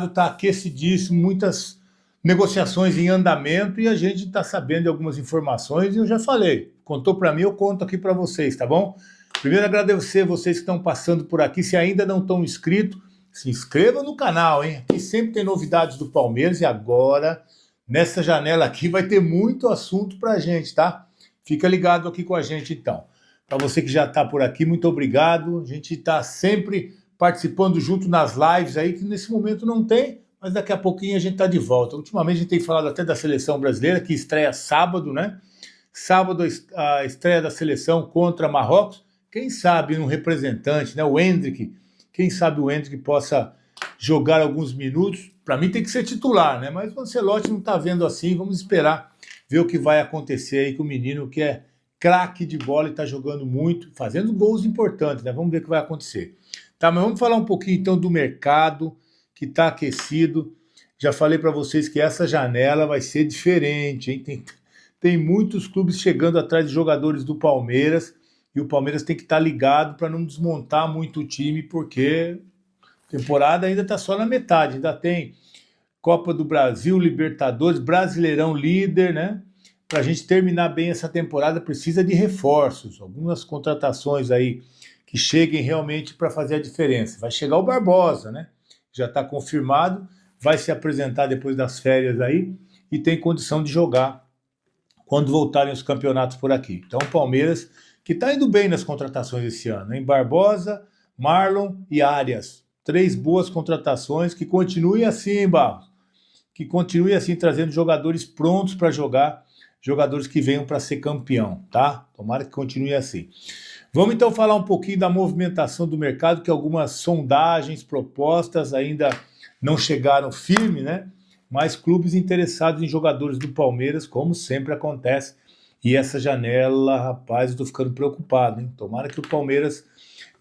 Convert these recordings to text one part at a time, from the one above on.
está aquecidíssimo, muitas negociações em andamento e a gente está sabendo de algumas informações e eu já falei. Contou para mim, eu conto aqui para vocês, tá bom? Primeiro agradecer vocês que estão passando por aqui. Se ainda não estão inscritos, se inscrevam no canal, hein? Aqui sempre tem novidades do Palmeiras e agora, nessa janela aqui, vai ter muito assunto para a gente, tá? Fica ligado aqui com a gente, então. Para você que já está por aqui, muito obrigado. A gente está sempre participando junto nas lives aí, que nesse momento não tem, mas daqui a pouquinho a gente está de volta. Ultimamente a gente tem falado até da seleção brasileira, que estreia sábado, né? Sábado a estreia da seleção contra Marrocos. Quem sabe um representante, né? O Endrick, quem sabe o Endrick possa jogar alguns minutos. Para mim tem que ser titular, né? Mas o Ancelotti não está vendo assim, vamos esperar ver o que vai acontecer aí com o menino que é craque de bola e está jogando muito, fazendo gols importantes, né? Vamos ver o que vai acontecer. Tá, mas vamos falar um pouquinho então do mercado que está aquecido. Já falei para vocês que essa janela vai ser diferente, hein? Tem muitos clubes chegando atrás de jogadores do Palmeiras e o Palmeiras tem que estar ligado para não desmontar muito o time, porque a temporada ainda está só na metade, ainda tem Copa do Brasil, Libertadores, Brasileirão líder, né? Para a gente terminar bem essa temporada precisa de reforços, algumas contratações aí que cheguem realmente para fazer a diferença. Vai chegar o Barbosa, né? Já está confirmado, vai se apresentar depois das férias aí e tem condição de jogar quando voltarem os campeonatos por aqui. Então o Palmeiras, que está indo bem nas contratações esse ano, hein? Barbosa, Marlon e Arias. 3 boas contratações, que continuem assim, Barros. Que continue assim, trazendo jogadores prontos para jogar, jogadores que venham para ser campeão, tá? Tomara que continue assim. Vamos então falar um pouquinho da movimentação do mercado, que algumas sondagens, propostas ainda não chegaram firme, né? Mas clubes interessados em jogadores do Palmeiras, como sempre acontece. E essa janela, rapaz, eu tô ficando preocupado, hein? Tomara que o Palmeiras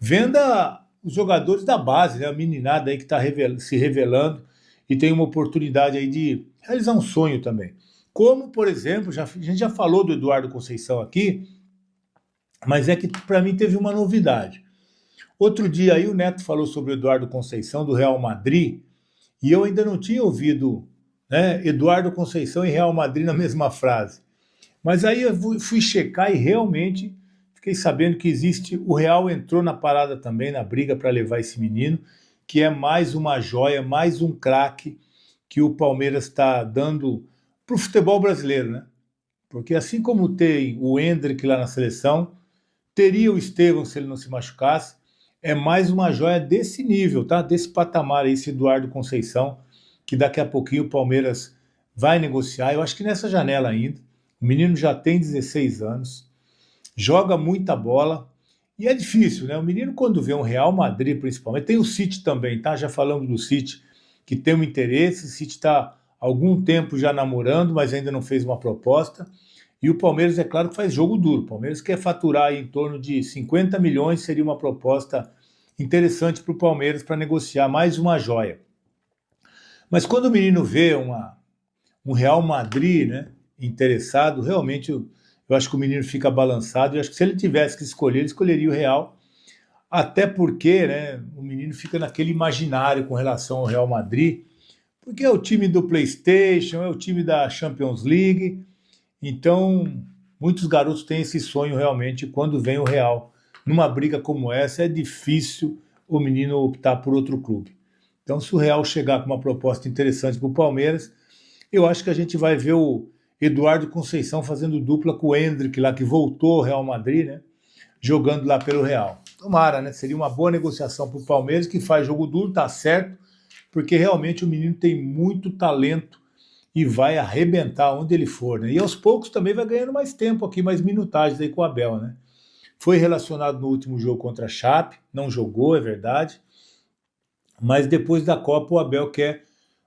venda os jogadores da base, né? A meninada aí que está se revelando e tem uma oportunidade aí de realizar um sonho também. Como, por exemplo, a gente já falou do Eduardo Conceição aqui, mas é que para mim teve uma novidade. Outro dia aí o Neto falou sobre o Eduardo Conceição do Real Madrid e eu ainda não tinha ouvido, né, Eduardo Conceição e Real Madrid na mesma frase. Mas aí eu fui checar e realmente fiquei sabendo que existe, o Real entrou na parada também, na briga para levar esse menino, que é mais uma joia, mais um craque que o Palmeiras está dando para o futebol brasileiro, né? Porque assim como tem o Endrick lá na seleção, teria o Estevão se ele não se machucasse, é mais uma joia desse nível, tá? Desse patamar aí, esse Eduardo Conceição, que daqui a pouquinho o Palmeiras vai negociar, eu acho que nessa janela ainda. O menino já tem 16 anos, joga muita bola, e é difícil, né? O menino quando vê um Real Madrid, principalmente, tem o City também, tá? Já falamos do City, que tem um interesse, o City está há algum tempo já namorando, mas ainda não fez uma proposta. E o Palmeiras, é claro que faz jogo duro. O Palmeiras quer faturar aí em torno de 50 milhões, seria uma proposta interessante para o Palmeiras para negociar mais uma joia. Mas quando o menino vê um Real Madrid, né, interessado, realmente eu acho que o menino fica balançado. Eu acho que se ele tivesse que escolher, ele escolheria o Real. Até porque, né, o menino fica naquele imaginário com relação ao Real Madrid, porque é o time do PlayStation, é o time da Champions League. Então, muitos garotos têm esse sonho realmente quando vem o Real. Numa briga como essa, é difícil o menino optar por outro clube. Então, se o Real chegar com uma proposta interessante para o Palmeiras, eu acho que a gente vai ver o Eduardo Conceição fazendo dupla com o Endrick lá, que voltou ao Real Madrid, né? Jogando lá pelo Real. Tomara, né? Seria uma boa negociação para o Palmeiras, que faz jogo duro, tá certo, porque realmente o menino tem muito talento e vai arrebentar onde ele for, né? E aos poucos também vai ganhando mais tempo aqui, mais minutagens aí com o Abel, né? Foi relacionado no último jogo contra a Chape, não jogou, é verdade, mas depois da Copa o Abel quer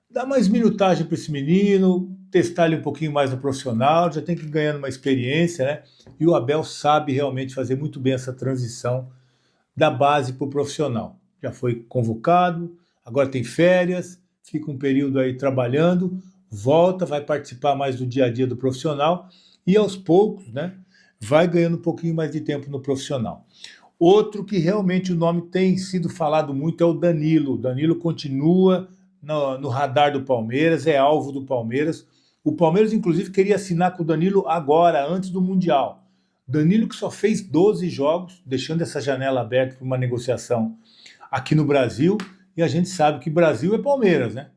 dar mais minutagem para esse menino, testar ele um pouquinho mais no profissional, já tem que ir ganhando uma experiência, né? E o Abel sabe realmente fazer muito bem essa transição da base para o profissional. Já foi convocado, agora tem férias, fica um período aí trabalhando, volta, vai participar mais do dia a dia do profissional e aos poucos, né, vai ganhando um pouquinho mais de tempo no profissional. Outro que realmente o nome tem sido falado muito é o Danilo. O Danilo continua no radar do Palmeiras, é alvo do Palmeiras. O Palmeiras, inclusive, queria assinar com o Danilo agora, antes do Mundial. Danilo que só fez 12 jogos, deixando essa janela aberta para uma negociação aqui no Brasil, e a gente sabe que Brasil é Palmeiras, né?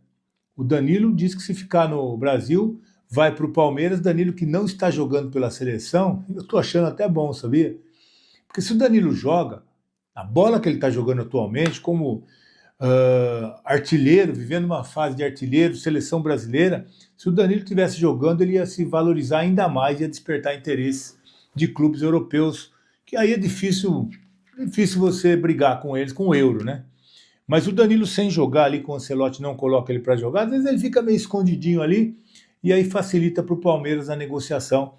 O Danilo diz que se ficar no Brasil, vai para o Palmeiras. Danilo que não está jogando pela seleção, eu estou achando até bom, sabia? Porque se o Danilo joga, a bola que ele está jogando atualmente, como artilheiro, vivendo uma fase de artilheiro, seleção brasileira, se o Danilo estivesse jogando, ele ia se valorizar ainda mais, ia despertar interesse de clubes europeus, que aí é difícil você brigar com eles, com o euro, né? Mas o Danilo sem jogar ali, com o Ancelotti não coloca ele para jogar, às vezes ele fica meio escondidinho ali, e aí facilita para o Palmeiras a negociação.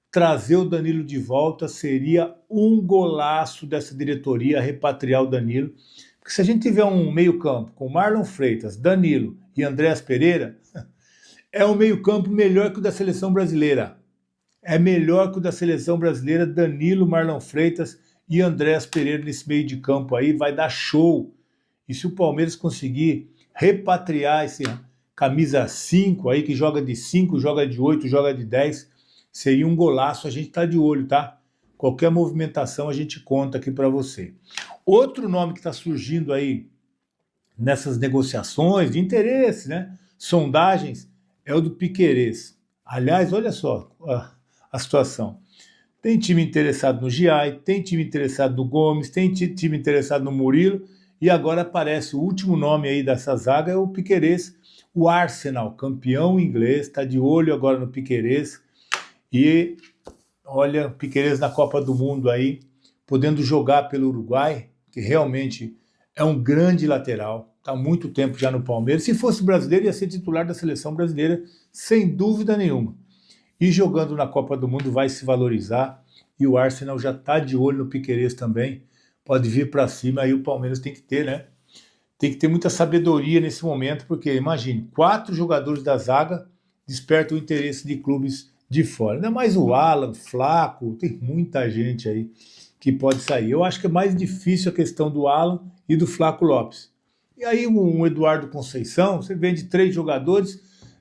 Trazer o Danilo de volta seria um golaço dessa diretoria, repatriar o Danilo. Porque se a gente tiver um meio-campo com Marlon Freitas, Danilo e Andréas Pereira, é um meio-campo melhor que o da seleção brasileira. É melhor que o da seleção brasileira, Danilo, Marlon Freitas e Andréas Pereira nesse meio de campo aí, vai dar show. E se o Palmeiras conseguir repatriar esse camisa 5 aí, que joga de 5, joga de 8, joga de 10, seria um golaço, a gente tá de olho, tá? Qualquer movimentação a gente conta aqui para você. Outro nome que está surgindo aí nessas negociações de interesse, né? Sondagens, é o do Piquerez. Aliás, olha só a situação. Tem time interessado no Giai, tem time interessado no Gomes, tem time interessado no Murilo, e agora aparece o último nome aí dessa zaga, é o Piquerez. O Arsenal, campeão inglês, está de olho agora no Piquerez. E olha, o Piquerez na Copa do Mundo aí, podendo jogar pelo Uruguai, que realmente é um grande lateral, está há muito tempo já no Palmeiras. Se fosse brasileiro, ia ser titular da seleção brasileira, sem dúvida nenhuma. E jogando na Copa do Mundo vai se valorizar, e o Arsenal já está de olho no Piquerez também, pode vir para cima, aí o Palmeiras tem que ter, né? Tem que ter muita sabedoria nesse momento, porque imagine, 4 jogadores da zaga despertam o interesse de clubes de fora. Ainda mais o Alan, Flaco, tem muita gente aí que pode sair. Eu acho que é mais difícil a questão do Alan e do Flaco Lopes. E aí um Eduardo Conceição, você vende 3 jogadores,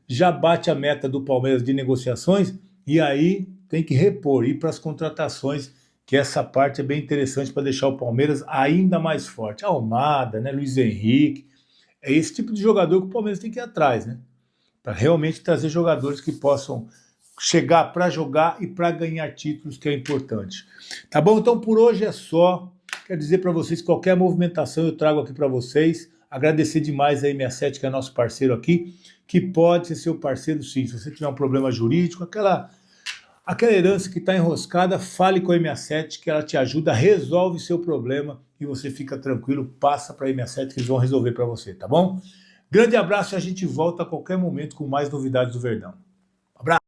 já bate a meta do Palmeiras de negociações, e aí tem que repor, ir para as contratações, que essa parte é bem interessante para deixar o Palmeiras ainda mais forte. Almada, né, Luiz Henrique, é esse tipo de jogador que o Palmeiras tem que ir atrás, né? Para realmente trazer jogadores que possam chegar para jogar e para ganhar títulos, que é importante. Tá bom? Então por hoje é só. Quero dizer para vocês, qualquer movimentação eu trago aqui para vocês. Agradecer demais a M7, que é nosso parceiro aqui, que pode ser seu parceiro sim. Se você tiver um problema jurídico, aquela herança que está enroscada, fale com a M7, que ela te ajuda, resolve seu problema e você fica tranquilo, passa para a M7 que eles vão resolver para você, tá bom? Grande abraço e a gente volta a qualquer momento com mais novidades do Verdão. Abraço!